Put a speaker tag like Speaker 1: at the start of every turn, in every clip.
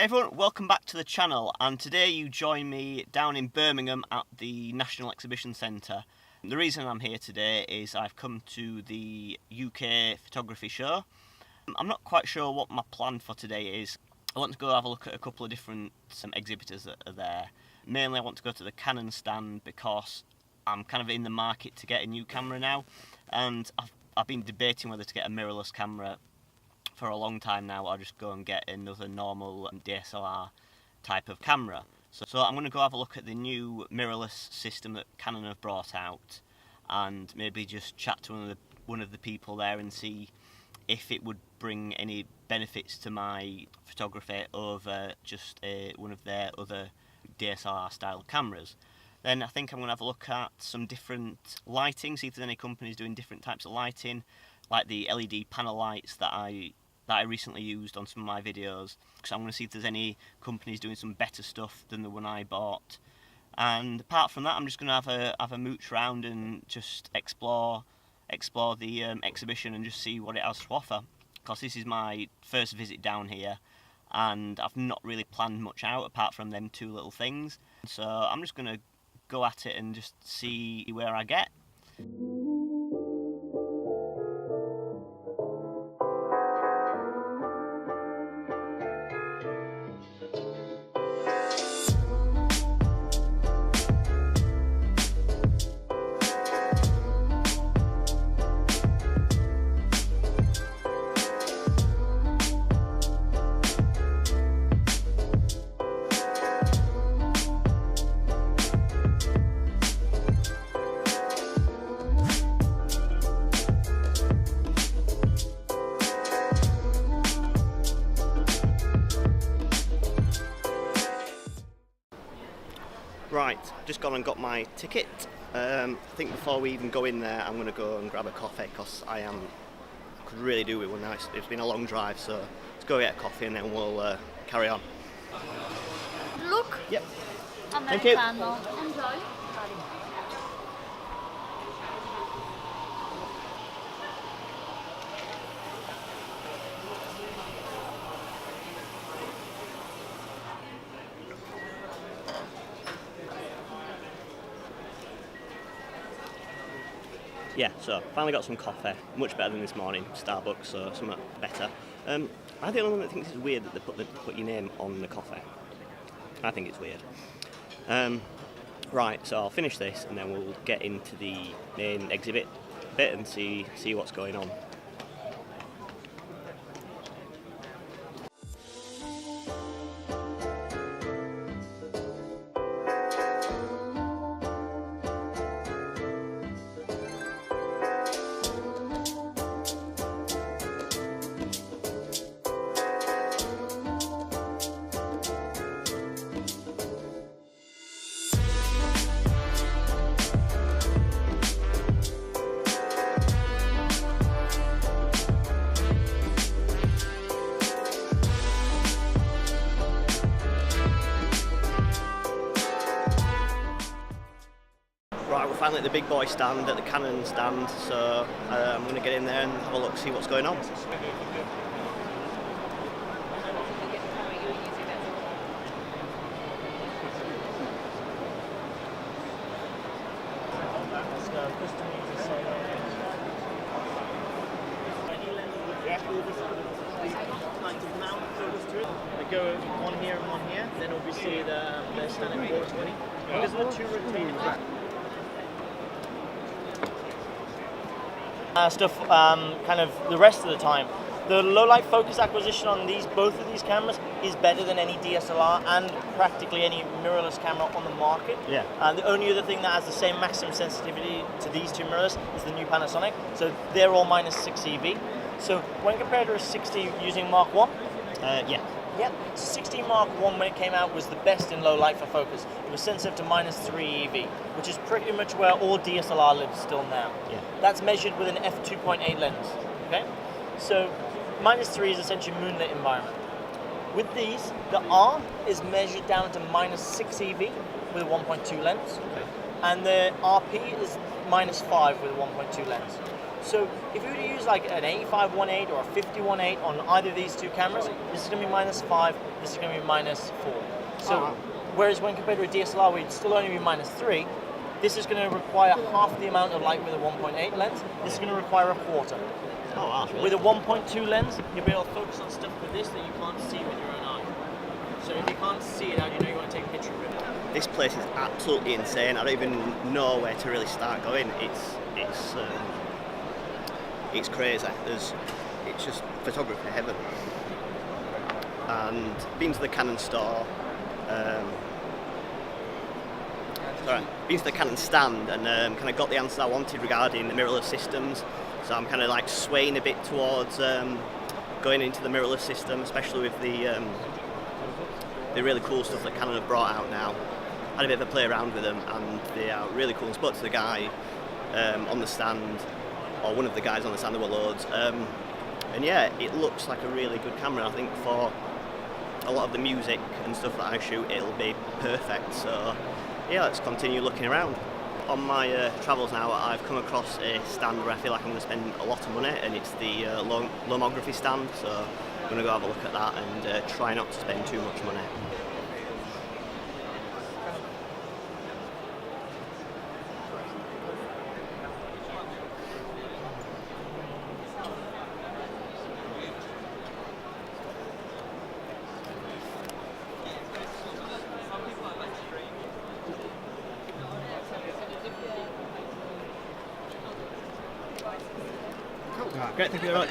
Speaker 1: Hey everyone, welcome back to the channel, and today you join me down in Birmingham at the National Exhibition Centre. The reason I'm here today is I've come to the UK photography show. I'm not quite sure what my plan for today is. I want to go have a look at a couple of different exhibitors that are there. Mainly I want to go to the Canon stand because I'm kind of in the market to get a new camera now, and I've been debating whether to get a mirrorless camera for a long time now, or just go and get another normal DSLR type of camera. So I'm going to go have a look at the new mirrorless system that Canon have brought out, and maybe just chat to one of the people there and see if it would bring any benefits to my photography over just one of their other DSLR style cameras. Then I think I'm going to have a look at some different lighting, see if there's any companies doing different types of lighting, like the LED panel lights that I recently used on some of my videos, because I'm going to see if there's any companies doing some better stuff than the one I bought. And apart from that, I'm just going to have a mooch around and just explore the exhibition and just see what it has to offer, because this is my first visit down here and I've not really planned much out apart from them two little things. So I'm just going to go at it and just see where I get. Right, just gone and got my ticket. I think before we even go in there, I'm going to go and grab a coffee, because I could really do with one now. It's been a long drive, so let's go get a coffee and then we'll carry on.
Speaker 2: Look.
Speaker 1: Yep.
Speaker 2: Thank you. Enjoy.
Speaker 1: Yeah, so finally got some coffee, much better than this morning, Starbucks, so something better. I'm the only one that thinks it's weird that they put your name on the coffee. I think it's weird. Right, so I'll finish this and then we'll get into the main exhibit bit and see what's going on. Right, we're finally at the big boy stand, at the Canon stand, so I'm going to get in there and have a look, see what's going on.
Speaker 3: We go one here and one here, then obviously they're standing 420. Because of the two rotating stuff kind of the rest of the time. The low light focus acquisition on both of these cameras is better than any DSLR and practically any mirrorless camera on the market.
Speaker 1: Yeah.
Speaker 3: The only other thing that has the same maximum sensitivity to these two mirrors is the new Panasonic. So they're all -6 EV. So when compared to a 60 using Mark 1,
Speaker 1: Yeah.
Speaker 3: Yep, 60 Mark 1 when it came out was the best in low light for focus. It was sensitive to -3 EV, which is pretty much where all DSLR lives still now.
Speaker 1: Yeah.
Speaker 3: That's measured with an f2.8 lens. Okay, so -3 is essentially moonlit environment. With these, the R is measured down to -6 EV with a 1.2 lens, and the RP is -5 with a 1.2 lens. So if you were to use like an 85-1.8 or a 50-1.8 on either of these two cameras, this is going to be -5, this is going to be -4. So whereas when compared to a DSLR where you'd still only be -3, this is going to require half the amount of light with a 1.8 lens. This is going to require a quarter.
Speaker 1: Oh, wow, really
Speaker 3: with a 1.2 lens, you'll be able to focus on stuff with this that you can't see with your own eye. So if you can't see it, how do you know you want to take a picture of it?
Speaker 1: This place is absolutely insane. I don't even know where to really start going. It's crazy. It's just photography heaven. And been to the Canon store. Been to the Canon stand and kind of got the answer I wanted regarding the mirrorless systems. So I'm kind of like swaying a bit towards going into the mirrorless system, especially with the really cool stuff that Canon have brought out now. Had a bit of a play around with them, and they are really cool. And spoke to the guy on the stand, or one of the guys on the stand. There were loads, and yeah, it looks like a really good camera. I think for a lot of the music and stuff that I shoot, it'll be perfect. So yeah, let's continue looking around. On my travels now, I've come across a stand where I feel like I'm going to spend a lot of money, and it's the lomography stand. So I'm going to go have a look at that and try not to spend too much money. Great, thank you very much.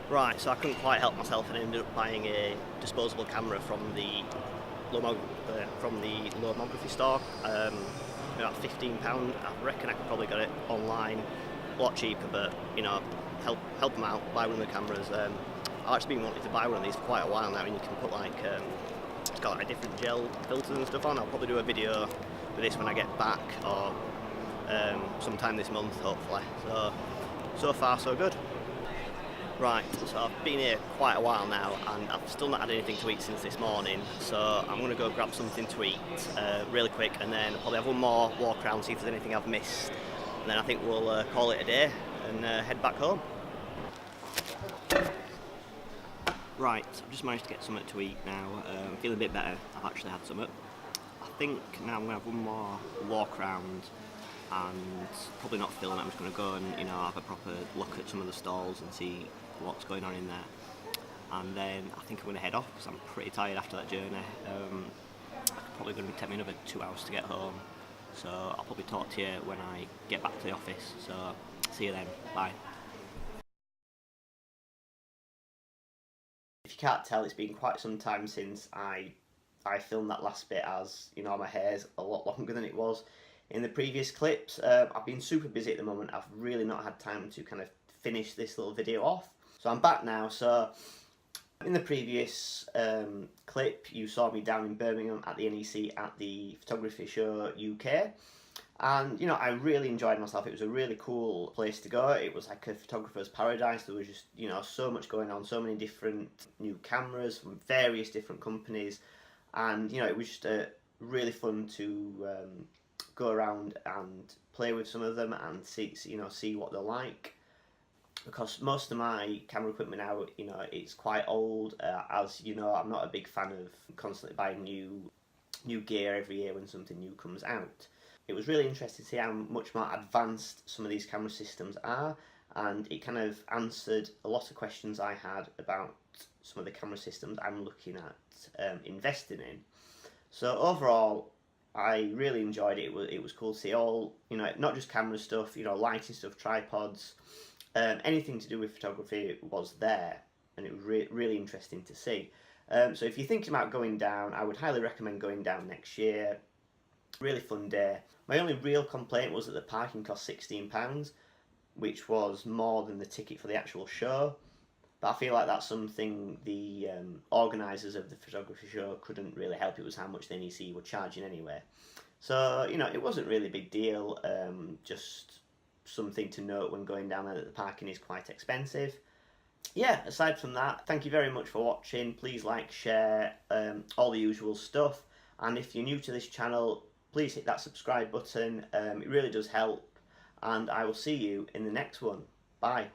Speaker 1: Right, so I couldn't quite help myself and ended up buying a disposable camera from the lomography store. About £15. I reckon I could probably get it online a lot cheaper, but you know, help them out, buy one of the cameras. I've actually been wanting to buy one of these for quite a while now, and you can put like it's got like different gel filters and stuff on. I'll probably do a video with this when I get back, or sometime this month hopefully. So far so good. Right, so I've been here quite a while now and I've still not had anything to eat since this morning, so I'm going to go grab something to eat really quick, and then I'll probably have one more walk around, see if there's anything I've missed, and then I think we'll call it a day and head back home. Right, I've just managed to get something to eat now. I'm feeling a bit better. I've actually had something. I think now I'm going to have one more walk around and probably not film it. I'm just going to go and have a proper look at some of the stalls and see what's going on in there. And then I think I'm going to head off because I'm pretty tired after that journey. It's probably going to take me another 2 hours to get home. So I'll probably talk to you when I get back to the office. So see you then. Bye. If you can't tell, it's been quite some time since I filmed that last bit, as you know, my hair's a lot longer than it was in the previous clips. I've been super busy at the moment. I've really not had time to kind of finish this little video off. So I'm back now. So in the previous clip, you saw me down in Birmingham at the NEC at the Photography Show UK. And, I really enjoyed myself. It was a really cool place to go. It was like a photographer's paradise. There was just, so much going on, so many different new cameras from various different companies. And, it was just really fun to go around and play with some of them and see what they're like. Because most of my camera equipment now, it's quite old. As you know, I'm not a big fan of constantly buying new gear every year when something new comes out. It was really interesting to see how much more advanced some of these camera systems are, and it kind of answered a lot of questions I had about some of the camera systems I'm looking at investing in. So overall, I really enjoyed it. It was cool to see all, not just camera stuff, lighting stuff, tripods, anything to do with photography was there, and it was really interesting to see. So if you're thinking about going down, I would highly recommend going down next year. Really fun day. My only real complaint was that the parking cost £16, which was more than the ticket for the actual show. But I feel like that's something the organisers of the photography show couldn't really help. It was how much the NEC were charging anyway. So, it wasn't really a big deal. Just something to note when going down there, that the parking is quite expensive. Yeah, aside from that, thank you very much for watching. Please like, share, all the usual stuff. And if you're new to this channel, please hit that subscribe button. It really does help, and I will see you in the next one. Bye.